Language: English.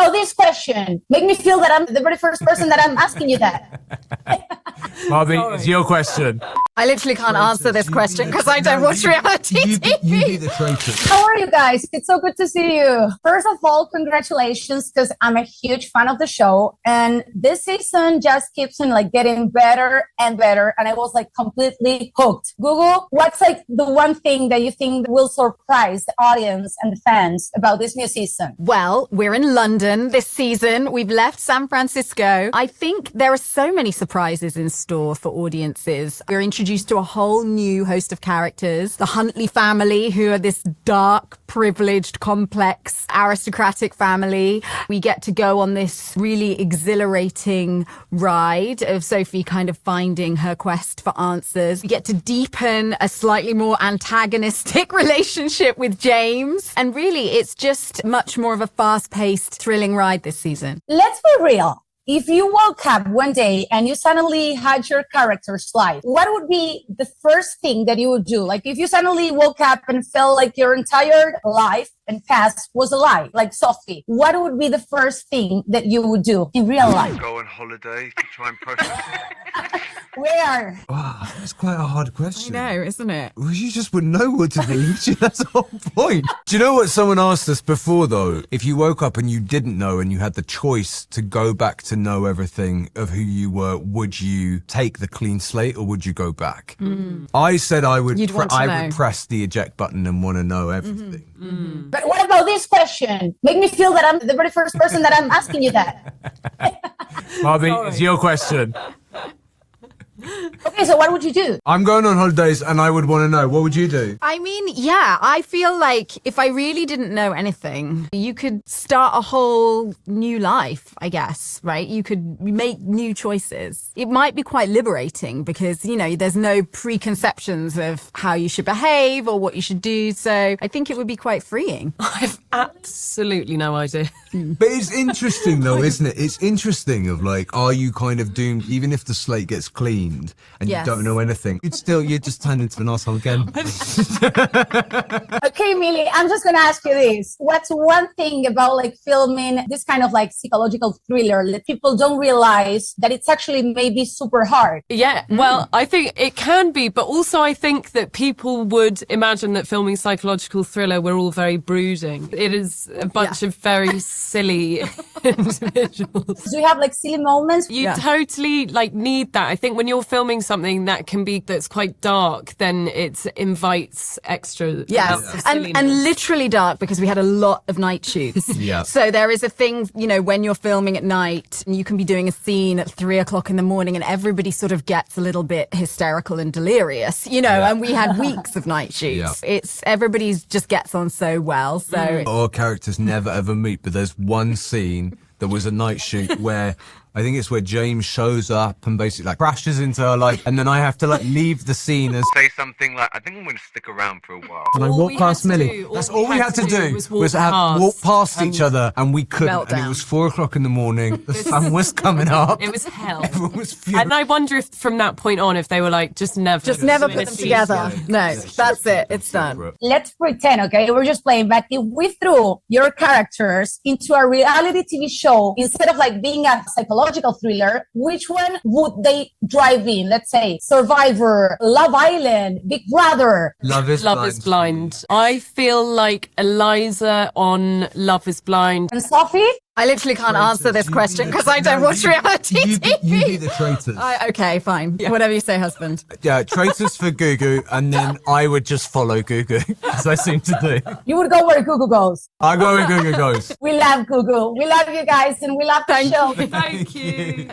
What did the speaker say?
about this question? Make me feel that I'm the very first person that I'm asking you that. Barbie, it's your question. I literally can't answer this question because I don't watch reality TV. You be the traitor. How are you guys? It's so good to see you. First of all, congratulations, because I'm a huge fan of the show. And this season just keeps on like getting better and better. And I was like completely hooked. Google, what's like the one thing that you think will surprise the audience and the fans about this new season? Well, we're in London this season. We've left San Francisco. I think there are so many surprises in store for audiences. We're introduced to a whole new host of characters. The Huntley family, who are this dark, privileged, complex, aristocratic family. We get to go on this really exhilarating ride of Sophie kind of finding her quest for answers. We get to deepen a slightly more antagonistic relationship with James. And really, it's just much more of a fast-paced, thrilling ride this season. Let's be real. If you woke up one day and you suddenly had your character's life, what would be the first thing that you would do? Like if you suddenly woke up and felt like your entire life and past was a lie, like Sophie, what would be the first thing that you would do in real life? Go on holiday to try and process it. Where? Wow, that's quite a hard question. I know, isn't it? Well, you just wouldn't know what to do. That's the whole point. Do you know what someone asked us before, though? If you woke up and you didn't know and you had the choice to go back to know everything of who you were, would you take the clean slate or would you go back? I said I would. You'd want to I know. would press the eject button and want to know everything. But what about this question? Make me feel that I'm the very first person that I'm asking you that. Barbie, it's your question. Okay, so what would you do? I'm going on holidays and I would want to know. What would you do? I mean, yeah, I feel like if I really didn't know anything, you could start a whole new life, I guess, right? You could make new choices. It might be quite liberating because, you know, there's no preconceptions of how you should behave or what you should do. So I think it would be quite freeing. I've absolutely no idea. But it's interesting though, isn't it? It's interesting of like, are you kind of doomed, even if the slate gets cleaned and Yes. you don't know anything, you just turn into an asshole again. Okay, Millie, I'm just gonna ask you this. What's one thing about like filming this kind of like psychological thriller that people don't realize that it's actually maybe super hard? Yeah, well, I think it can be, but also I think that people would imagine that filming psychological thriller, we're all very brooding. It is a bunch of very silly individuals. Do you have like silly moments? You totally like need that. I think when you're filming something that's quite dark, then it invites extra. Yes, and literally dark because we had a lot of night shoots. Yeah. So there is a thing, you know, when you're filming at night, you can be doing a scene at 3 o'clock in the morning and everybody sort of gets a little bit hysterical and delirious, you know, and we had weeks of night shoots. It's everybody's just gets on so well. So Our characters never ever meet, but there's one scene that was a night shoot where I think it's where James shows up and basically like crashes into her life, and then I have to like leave the scene as Say something like, I think I'm going to stick around for a while. and I All walk we past had to Millie. do- That's all we had to do was walk past each other, and we couldn't. And Meltdown. it was 4 o'clock in the morning. The sun was coming up. It was hell. Everyone was furious. And I wonder if from that point on, if they were like, just never put them together. No, that's it. It's done. Let's pretend, okay, we're just playing, but if we threw your characters into a reality TV show instead of like being a psychological thriller, which one would they drive in? Let's say Survivor, Love Island, Big Brother. Love is Blind. I feel like Eliza on Love is Blind. And Sophie? I literally can't answer this question because I don't watch reality You be TV. the traitors. Okay, fine. Whatever you say, husband. Yeah, traitors for Gugu, and then I would just follow Gugu, as I seem to do. You would go where Google goes. I go where Gugu goes. We love Google. We love you guys and we love the show. Thank you.